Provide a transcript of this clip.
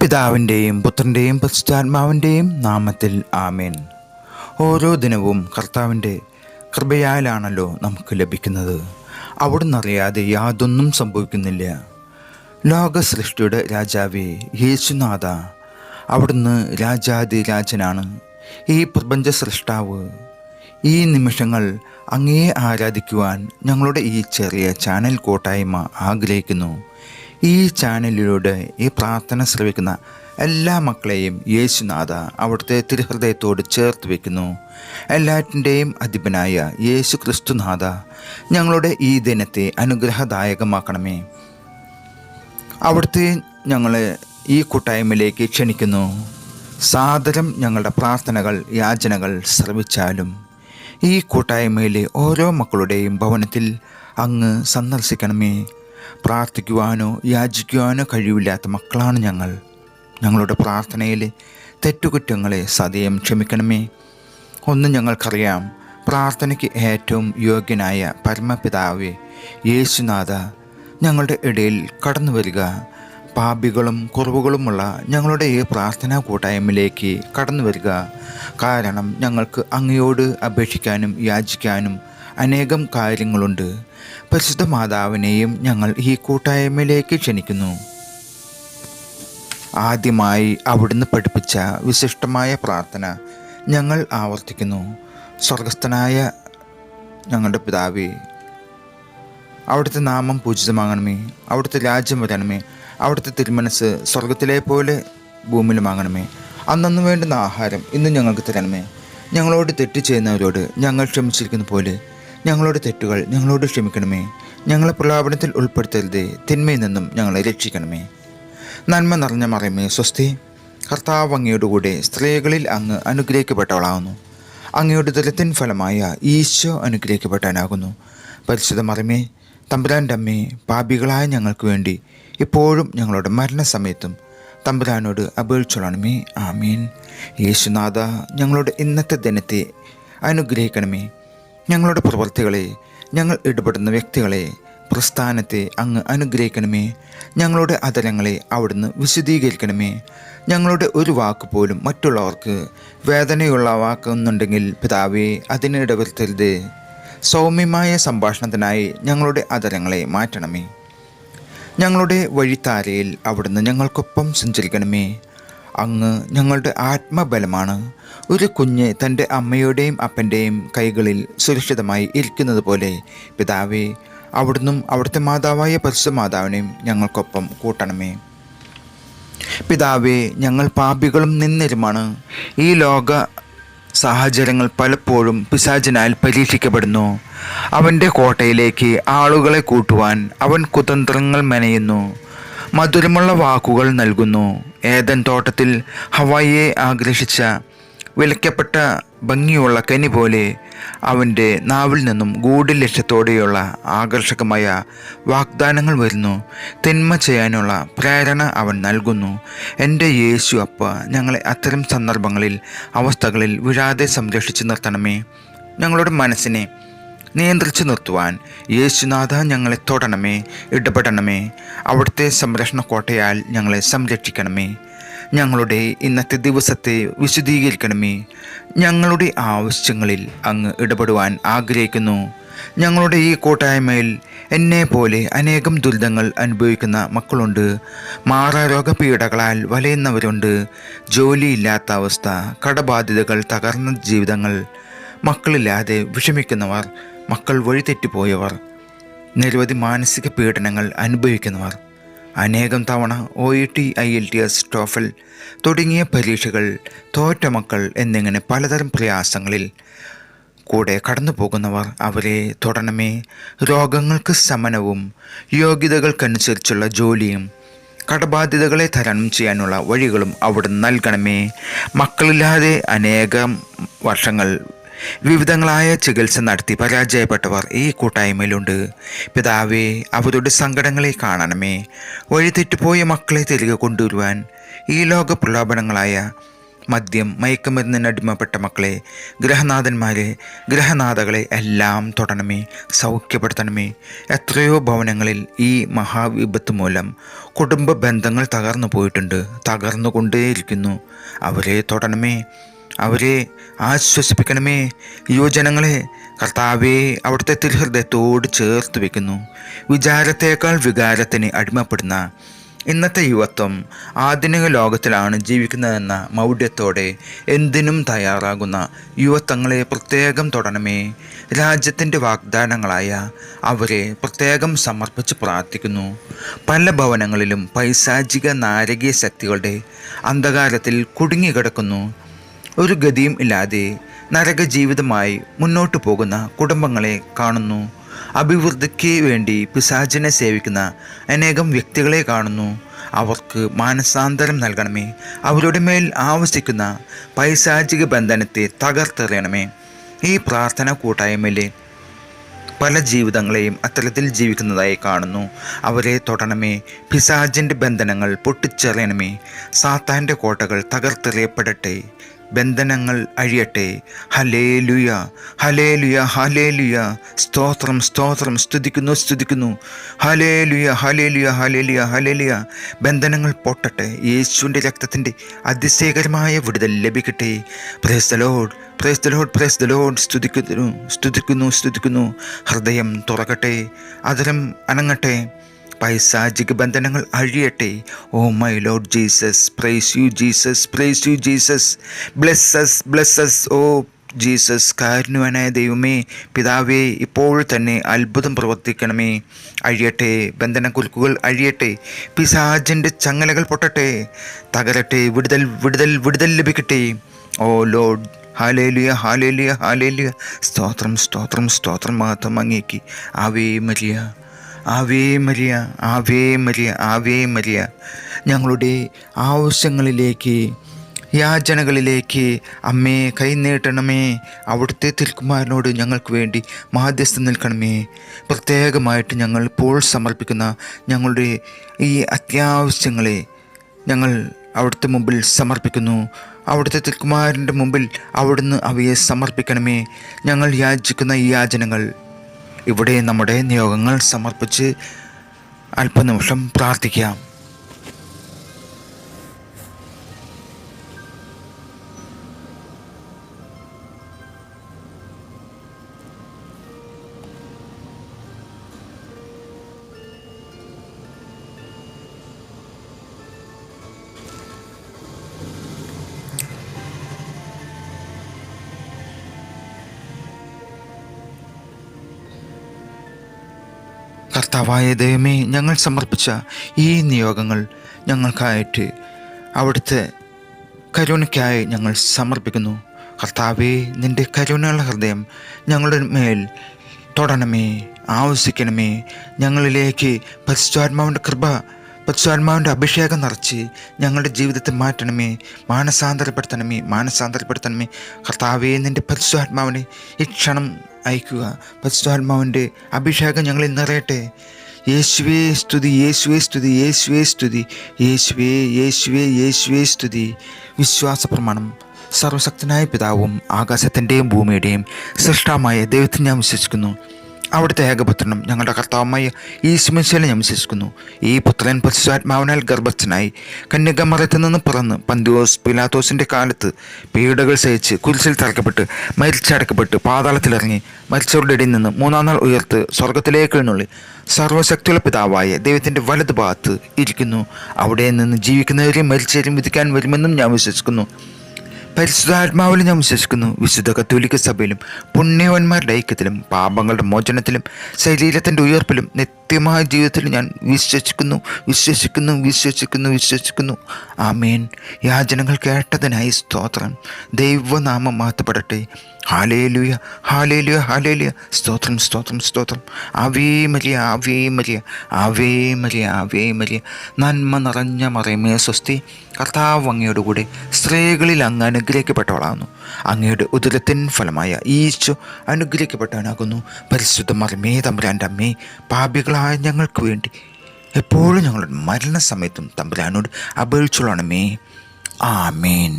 പിതാവിൻ്റെയും പുത്രൻ്റെയും പരിശുദ്ധാത്മാവിൻ്റെയും നാമത്തിൽ ആമേൻ. ഓരോ ദിനവും കർത്താവിൻ്റെ കൃപയാലാണല്ലോ നമുക്ക് ലഭിക്കുന്നത്. അവിടുന്ന് അറിയാതെ യാതൊന്നും സംഭവിക്കുന്നില്ല. ലോക സൃഷ്ടിയുടെ രാജാവേ യേശുനാഥ, അവിടുന്ന് രാജാതിരാജനാണ്, ഈ പ്രപഞ്ച സൃഷ്ടാവ്. ഈ നിമിഷങ്ങൾ അങ്ങയെ ആരാധിക്കുവാൻ ഞങ്ങളുടെ ഈ ചെറിയ ചാനൽ കൂട്ടായ്മ ആഗ്രഹിക്കുന്നു. ഈ ചാനലിലൂടെ ഈ പ്രാർത്ഥന ശ്രവിക്കുന്ന എല്ലാ മക്കളെയും യേശുനാഥ അവിടുത്തെ തിരുഹൃദയത്തോട് ചേർത്ത് വയ്ക്കുന്നു. എല്ലാറ്റിൻ്റെയും അധിപനായ യേശു ക്രിസ്തുനാഥ, ഞങ്ങളുടെ ഈ ദിനത്തെ അനുഗ്രഹദായകമാക്കണമേ. അവിടുത്തെ ഞങ്ങളെ ഈ കൂട്ടായ്മയിലേക്ക് ക്ഷണിക്കുന്നു. സാദരം ഞങ്ങളുടെ പ്രാർത്ഥനകൾ യാചനകൾ ശ്രവിച്ചാലും ഈ കൂട്ടായ്മയിലെ ഓരോ മക്കളുടെയും ഭവനത്തിൽ അങ്ങ് സന്ദർശിക്കണമേ. പ്രാർത്ഥിക്കുവാനോ യാചിക്കുവാനോ കഴിവില്ലാത്ത മക്കളാണ് ഞങ്ങൾ. ഞങ്ങളുടെ പ്രാർത്ഥനയിലെ തെറ്റുകുറ്റങ്ങളെ സദയം ക്ഷമിക്കണമേ. ഒന്ന് ഞങ്ങൾക്കറിയാം, പ്രാർത്ഥനയ്ക്ക് ഏറ്റവും യോഗ്യനായ പരമപിതാവേ യേശുനാഥ, ഞങ്ങളുടെ ഇടയിൽ കടന്നു വരിക. പാപികളും കുറവുകളുമുള്ള ഞങ്ങളുടെ ഈ പ്രാർത്ഥനാ കൂട്ടായ്മയിലേക്ക് കടന്നു വരിക. കാരണം ഞങ്ങൾക്ക് അങ്ങയോട് അപേക്ഷിക്കാനും യാചിക്കാനും അനേകം കാര്യങ്ങളുണ്ട്. പരിശുദ്ധ മാതാവിനെയും ഞങ്ങൾ ഈ കൂട്ടായ്മയിലേക്ക് ക്ഷണിക്കുന്നു. ആദ്യമായി അവിടുന്ന് പഠിപ്പിച്ച വിശിഷ്ടമായ പ്രാർത്ഥന ഞങ്ങൾ ആവർത്തിക്കുന്നു. സ്വർഗസ്ഥനായ ഞങ്ങളുടെ പിതാവേ, അവിടുത്തെ നാമം പൂജിതമാകണമേ. അവിടുത്തെ രാജ്യം വരണമേ. അവിടുത്തെ തിരുമനസ് സ്വർഗത്തിലെ പോലെ ഭൂമിയിലുമാകണമേ. അന്നു വേണ്ടുന്ന ആഹാരം ഇന്ന് ഞങ്ങൾക്ക് തരണമേ. ഞങ്ങളോട് തെറ്റ് ചെയ്യുന്നവരോട് ഞങ്ങൾ ക്ഷമിച്ചിരിക്കുന്ന പോലെ ഞങ്ങളുടെ തെറ്റുകൾ ഞങ്ങളോട് ക്ഷമിക്കണമേ. ഞങ്ങളെ പ്രലോഭനത്തിൽ ഉൾപ്പെടുത്തരുതേ, തിന്മയിൽ നിന്നും ഞങ്ങളെ രക്ഷിക്കണമേ. നന്മ നിറഞ്ഞ മറിയമേ സ്വസ്തി, കർത്താവ് അങ്ങയുടെ കൂടെ സ്ത്രീകളിൽ അങ്ങ് അനുഗ്രഹിക്കപ്പെട്ടവളാകുന്നു. അങ്ങയുടെ ദുരിതത്തിൻ ഫലമായ ഈശോ അനുഗ്രഹിക്കപ്പെട്ടവനാകുന്നു. പരിശുദ്ധ മറിയമേ, തമ്പുരാൻ്റെ അമ്മേ, പാപികളായ ഞങ്ങൾക്ക് വേണ്ടി ഇപ്പോഴും ഞങ്ങളുടെ മരണസമയത്തും തമ്പുരാനോട് അപേക്ഷിച്ചോളണമേ. ആമീൻ. യേശുനാഥ, ഞങ്ങളുടെ ഇന്നത്തെ ദിനത്തെ അനുഗ്രഹിക്കണമേ. ഞങ്ങളുടെ പ്രവൃത്തികളെ, ഞങ്ങൾ ഇടപെടുന്ന വ്യക്തികളെ, പ്രസ്ഥാനത്തെ അങ്ങ് അനുഗ്രഹിക്കണമേ. ഞങ്ങളുടെ അധരങ്ങളെ അവിടുന്ന് വിശദീകരിക്കണമേ. ഞങ്ങളുടെ ഒരു വാക്ക് പോലും മറ്റുള്ളവർക്ക് വേദനയുള്ള വാക്കുന്നുണ്ടെങ്കിൽ പിതാവേ അതിനിടവരുത്തരുത്. സൗമ്യമായ സംഭാഷണത്തിനായി ഞങ്ങളുടെ അധരങ്ങളെ മാറ്റണമേ. ഞങ്ങളുടെ വഴിത്താരയിൽ അവിടുന്ന് ഞങ്ങൾക്കൊപ്പം സഞ്ചരിക്കണമേ. അങ്ങ് ഞങ്ങളുടെ ആത്മബലമാണ്. ഒരു കുഞ്ഞ് തൻ്റെ അമ്മയുടെയും അപ്പൻ്റെയും കൈകളിൽ സുരക്ഷിതമായി ഇരിക്കുന്നത് പോലെ പിതാവേ, അവിടുന്നും അവിടുത്തെ മാതാവായ പരിശുദ്ധ മാതാവിനെയും ഞങ്ങൾക്കൊപ്പം കൂട്ടണമേ. പിതാവേ, ഞങ്ങൾ പാപികളും നിന്നരുമാണ്. ഈ ലോക സാഹചര്യങ്ങൾ പലപ്പോഴും പിശാചിനാൽ പരീക്ഷിക്കപ്പെടുന്നു. അവൻ്റെ കോട്ടയിലേക്ക് ആളുകളെ കൂട്ടുവാൻ അവൻ കുതന്ത്രങ്ങൾ മെനയുന്നു. മധുരമുള്ള വാക്കുകൾ നൽകുന്നു. ഏദൻ തോട്ടത്തിൽ ഹവ്വായെ ആകർഷിച്ച വിലക്കപ്പെട്ട ഭംഗിയുള്ള കനി പോലെ അവൻ്റെ നാവിൽ നിന്നും ഗൂഢലക്ഷ്യത്തോടെയുള്ള ആകർഷകമായ വാഗ്ദാനങ്ങൾ വരുന്നു. തിന്മ ചെയ്യാനുള്ള പ്രേരണ അവൻ നൽകുന്നു. എൻ്റെ യേശു അപ്പ, ഞങ്ങളെ അത്തരം സന്ദർഭങ്ങളിൽ അവസ്ഥകളിൽ വീഴാതെ സംരക്ഷിച്ചു നിർത്തണമേ. ഞങ്ങളുടെ മനസ്സിനെ നിയന്ത്രിച്ചു നിർത്തുവാൻ യേശുനാഥ ഞങ്ങളെ തൊടണമേ, ഇടപെടണമേ. അവിടുത്തെ സംരക്ഷണ കോട്ടയാൽ ഞങ്ങളെ സംരക്ഷിക്കണമേ. ഞങ്ങളുടെ ഇന്നത്തെ ദിവസത്തെ വിശദീകരിക്കണമേ. ഞങ്ങളുടെ ആവശ്യങ്ങളിൽ അങ്ങ് ഇടപെടുവാൻ ആഗ്രഹിക്കുന്നു. ഞങ്ങളുടെ ഈ കൂട്ടായ്മയിൽ എന്നെ പോലെ അനേകം ദുരിതങ്ങൾ അനുഭവിക്കുന്ന മക്കളുണ്ട്. മാറാരോഗ പീഡകളാൽ വലയുന്നവരുണ്ട്. ജോലിയില്ലാത്ത അവസ്ഥ, കടബാധ്യതകൾ, തകർന്ന ജീവിതങ്ങൾ, മക്കളില്ലാതെ വിഷമിക്കുന്നവർ, മക്കൾ വഴിതെറ്റിപ്പോയവർ, നിരവധി മാനസിക പീഡനങ്ങൾ അനുഭവിക്കുന്നവർ, അനേകം തവണ OET, IELTS, TOEFL തുടങ്ങിയ പരീക്ഷകൾ തോറ്റ മക്കൾ എന്നിങ്ങനെ പലതരം പ്രയാസങ്ങളിൽ കൂടെ കടന്നു പോകുന്നവർ, അവരെ തൊടണമേ. രോഗങ്ങൾക്ക് ശമനവും യോഗ്യതകൾക്കനുസരിച്ചുള്ള ജോലിയും കടബാധ്യതകളെ തരണം ചെയ്യാനുള്ള വഴികളും അവിടുന്ന് നൽകണമേ. മക്കളില്ലാതെ അനേകം വർഷങ്ങൾ വിവിധങ്ങളായ ചികിത്സ നടത്തി പരാജയപ്പെട്ടവർ ഈ കൂട്ടായ്മയിലുണ്ട്. പിതാവേ, അവരുടെ സങ്കടങ്ങളെ കാണണമേ. വഴിതെറ്റുപോയ മക്കളെ തിരികെ കൊണ്ടുവരുവാൻ ഈ ലോക പ്രലോഭനങ്ങളായ മദ്യം, മയക്കുമരുന്നിന് അടിമപ്പെട്ട മക്കളെ, ഗ്രഹനാഥന്മാരെ, ഗ്രഹനാഥകളെ എല്ലാം തൊടണമേ, സൗഖ്യപ്പെടുത്തണമേ. എത്രയോ ഭവനങ്ങളിൽ ഈ മഹാവിപത്ത് മൂലം കുടുംബ ബന്ധങ്ങൾ തകർന്നു പോയിട്ടുണ്ട്, തകർന്നുകൊണ്ടേയിരിക്കുന്നു. അവരെ തൊടണമേ, അവരെ ആശ്വസിപ്പിക്കണമേ. യുവജനങ്ങളെ കർത്താവെ അവിടുത്തെ തിരുഹൃദയത്തോട് ചേർത്ത് വയ്ക്കുന്നു. വിചാരത്തേക്കാൾ വികാരത്തിന് അടിമപ്പെടുന്ന ഇന്നത്തെ യുവത്വം ആധുനിക ലോകത്തിലാണ് ജീവിക്കുന്നതെന്ന മൗഢ്യത്തോടെ എന്തിനും തയ്യാറാകുന്ന യുവത്വങ്ങളെ പ്രത്യേകം തൊടണമേ. രാജ്യത്തിൻ്റെ വാഗ്ദാനങ്ങളായ അവരെ പ്രത്യേകം സമർപ്പിച്ച് പ്രാർത്ഥിക്കുന്നു. പല ഭവനങ്ങളിലും പൈശാചിക നാരകീയ ശക്തികളുടെ അന്ധകാരത്തിൽ കുടുങ്ങിക്കിടക്കുന്നു. ഒരു ഗതിയും ഇല്ലാതെ നരക ജീവിതമായി മുന്നോട്ടു പോകുന്ന കുടുംബങ്ങളെ കാണുന്നു. അഭിവൃദ്ധിക്ക് വേണ്ടി പിശാചിനെ സേവിക്കുന്ന അനേകം വ്യക്തികളെ കാണുന്നു. അവർക്ക് മാനസാന്തരം നൽകണമേ. അവരുടെ മേൽ ആവസിക്കുന്ന പൈശാചിക ബന്ധനത്തെ തകർത്തെറിയണമേ. ഈ പ്രാർത്ഥന കൂട്ടായ്മയിലെ പല ജീവിതങ്ങളെയും അത്തരത്തിൽ ജീവിക്കുന്നതായി കാണുന്നു. അവരെ തൊടണമേ. പിശാചിൻ്റെ ബന്ധനങ്ങൾ പൊട്ടിച്ചെറിയണമേ. സാത്താൻ്റെ കോട്ടകൾ തകർത്തെറിയപ്പെടട്ടെ. ബന്ധനങ്ങൾ അഴിയട്ടെ. Hallelujah, hallelujah, hallelujah. സ്തോത്രം, സ്തോത്രം. സ്തുതിക്കുന്നു, സ്തുതിക്കുന്നു. Hallelujah, hallelujah, hallelujah, hallelujah. ബന്ധനങ്ങൾ പൊട്ടട്ടെ. യേശുവിൻ്റെ രക്തത്തിൻ്റെ അതിശയകരമായ വിടുതൽ ലഭിക്കട്ടെ. Praise the Lord, praise the Lord, praise the Lord. സ്തുതിക്കുന്നു, സ്തുതിക്കുന്നു, സ്തുതിക്കുന്നു. ഹൃദയം തുറക്കട്ടെ, അതരം അനങ്ങട്ടെ. പൈശാചിക ബന്ധനങ്ങൾ അഴിയട്ടെ. Oh my Lord Jesus, praise you Jesus, praise you Jesus. Blesses, blesses. Oh Jesus, കാരുണ്യവാനായ ദൈവമേ, പിതാവേ, ഇപ്പോൾ തന്നെ അത്ഭുതം പ്രവർത്തിക്കണമേ. അഴിയട്ടെ, ബന്ധനക്കുരുക്കുകൾ അഴിയട്ടെ. പിശാചിൻ്റെ ചങ്ങലകൾ പൊട്ടട്ടെ, തകരട്ടെ. വിടുതൽ, വിടുതൽ, വിടുതൽ ലഭിക്കട്ടെ. ഓ ലോർഡ്, ഹല്ലേലൂയ, ഹല്ലേലൂയ, ഹല്ലേലൂയ. സ്തോത്രം, സ്തോത്രം, സ്തോത്രം. മഹത്വം അങ്ങേക്ക്. Ave Maria, Ave Maria, Ave Maria, Ave Maria. ഞങ്ങളുടെ ആവശ്യങ്ങളിലേക്ക്, യാചനകളിലേക്ക് അമ്മേ കൈനീട്ടണമേ. അവിടുത്തെ തിരുക്കുമാരനോട് ഞങ്ങൾക്ക് വേണ്ടി മാധ്യസ്ഥം നിൽക്കണമേ. പ്രത്യേകമായിട്ട് ഞങ്ങൾ ഇപ്പോൾ സമർപ്പിക്കുന്ന ഞങ്ങളുടെ ഈ അത്യാവശ്യങ്ങളെ ഞങ്ങൾ അവിടുത്തെ മുമ്പിൽ സമർപ്പിക്കുന്നു. അവിടുത്തെ തിരുക്കുമാരൻ്റെ മുമ്പിൽ അവിടുന്ന് അവയെ സമർപ്പിക്കണമേ. ഞങ്ങൾ യാചിക്കുന്ന ഈ യാചനകൾ ഇവിടെ നമ്മുടെ നിയോഗങ്ങൾ സമർപ്പിച്ച് അല്പനിമിഷം പ്രാർത്ഥിക്കാം. കർത്താവായ ദൈവമേ, ഞങ്ങൾ സമർപ്പിച്ച ഈ നിയോഗങ്ങൾ ഞങ്ങൾക്കായിട്ട് അവിടുത്തെ കരുണയ്ക്കായി ഞങ്ങൾ സമർപ്പിക്കുന്നു. കർത്താവേ, നിൻ്റെ കരുണയുള്ള ഹൃദയം ഞങ്ങളുടെ മേൽ തൊടണമേ, ആവശ്യിക്കണമേ. ഞങ്ങളിലേക്ക് പരിശുദ്ധാത്മാവിൻ്റെ കൃപ, പരിശുദ്ധാത്മാവിൻ്റെ അഭിഷേകം നിറച്ച് ഞങ്ങളുടെ ജീവിതത്തെ മാറ്റണമേ. മാനസാന്തരപ്പെടുത്തണമേ, മാനസാന്തരപ്പെടുത്തണമേ. കർത്താവേ, നിൻ്റെ പരിശുദ്ധാത്മാവിനെ ഈ ക്ഷണം അയക്കുക. പരിശുദ്ധാത്മാവിൻ്റെ അഭിഷേകം ഞങ്ങളിൽ നിറയട്ടെ. യേശുവേ സ്തുതി, യേശുവേ സ്തുതി, യേശുവേ സ്തുതി, യേശുവേ, യേശുവേ, യേശുവേ സ്തുതി. വിശ്വാസ പ്രമാണം. സർവശക്തനായ പിതാവും ആകാശത്തിൻ്റെയും ഭൂമിയുടെയും സൃഷ്ടാവുമായ ദൈവത്തിൽ ഞാൻ വിശ്വസിക്കുന്നു. അവിടുത്തെ ഏകപുത്രനും ഞങ്ങളുടെ കർത്താവുമായ യേശുമിശിഹായിൽ ഞാൻ വിശ്വസിക്കുന്നു. ഈ പുത്രൻ പരിശുദ്ധാത്മാവിനാൽ ഗർഭസ്ഥനായി കന്യകമറിയത്തിൽ നിന്ന് പിറന്ന് പന്തിയോസ് പിലാത്തോസിൻ്റെ കാലത്ത് പീഡകൾ സഹിച്ച് കുരിശിൽ തറക്കപ്പെട്ട് മരിച്ചടക്കപ്പെട്ട് പാതാളത്തിലിറങ്ങി മരിച്ചവരുടെ ഇടയിൽ നിന്ന് മൂന്നാം നാൾ ഉയർത്ത് സ്വർഗത്തിലേക്ക് എഴുന്നള്ളി സർവശക്തിയുള്ള പിതാവായ ദൈവത്തിൻ്റെ വലതു ഭാഗത്ത് ഇരിക്കുന്നു. അവിടെ നിന്ന് ജീവിക്കുന്നവരെയും മരിച്ചവരെയും വിധിക്കാൻ വരുമെന്നും ഞാൻ വിശ്വസിക്കുന്നു. പരിശുദ്ധാത്മാവിലും ഞാൻ വിശ്വസിക്കുന്നു. വിശുദ്ധ കത്തോലിക്ക സഭയിലും പുണ്യവന്മാരുടെ ഐക്യത്തിലും പാപങ്ങളുടെ മോചനത്തിലും ശരീരത്തിൻ്റെ ഉയർപ്പിലും നിത്യമായ ജീവിതത്തിലും ഞാൻ വിശ്വസിക്കുന്നു, വിശ്വസിക്കുന്നു, വിശ്വസിക്കുന്നു, വിശ്വസിക്കുന്നു. ആമേൻ. യാചനകൾ കേട്ടതിനായി സ്തോത്രം. ദൈവനാമം മഹത്വപ്പെടട്ടെ. Hallelujah, hallelujah, hallelujah. സ്തോത്രം, സ്തോത്രം, സ്തോത്രം. Ave Maria, Ave Maria, Ave Maria, Ave Maria. നന്മ നിറഞ്ഞ മറിയമേ സ്വസ്തി. കർത്താവ് അങ്ങയുടെ കൂടെ സ്ത്രീകളിൽ അങ്ങ് അനുഗ്രഹിക്കപ്പെട്ടവളാകുന്നു. അങ്ങയുടെ ഉദരത്തിൻ ഫലമായ ഈശോ അനുഗ്രഹിക്കപ്പെട്ടവനാകുന്നു. പരിശുദ്ധ മറിയമേ തമ്പുരാൻ്റെ അമ്മേ, പാപികളായ ഞങ്ങൾക്ക് വേണ്ടി എപ്പോഴും ഞങ്ങളുടെ മരണസമയത്തും തമ്പുരാനോട് അപേക്ഷിച്ചോളണമേ. ആമേൻ.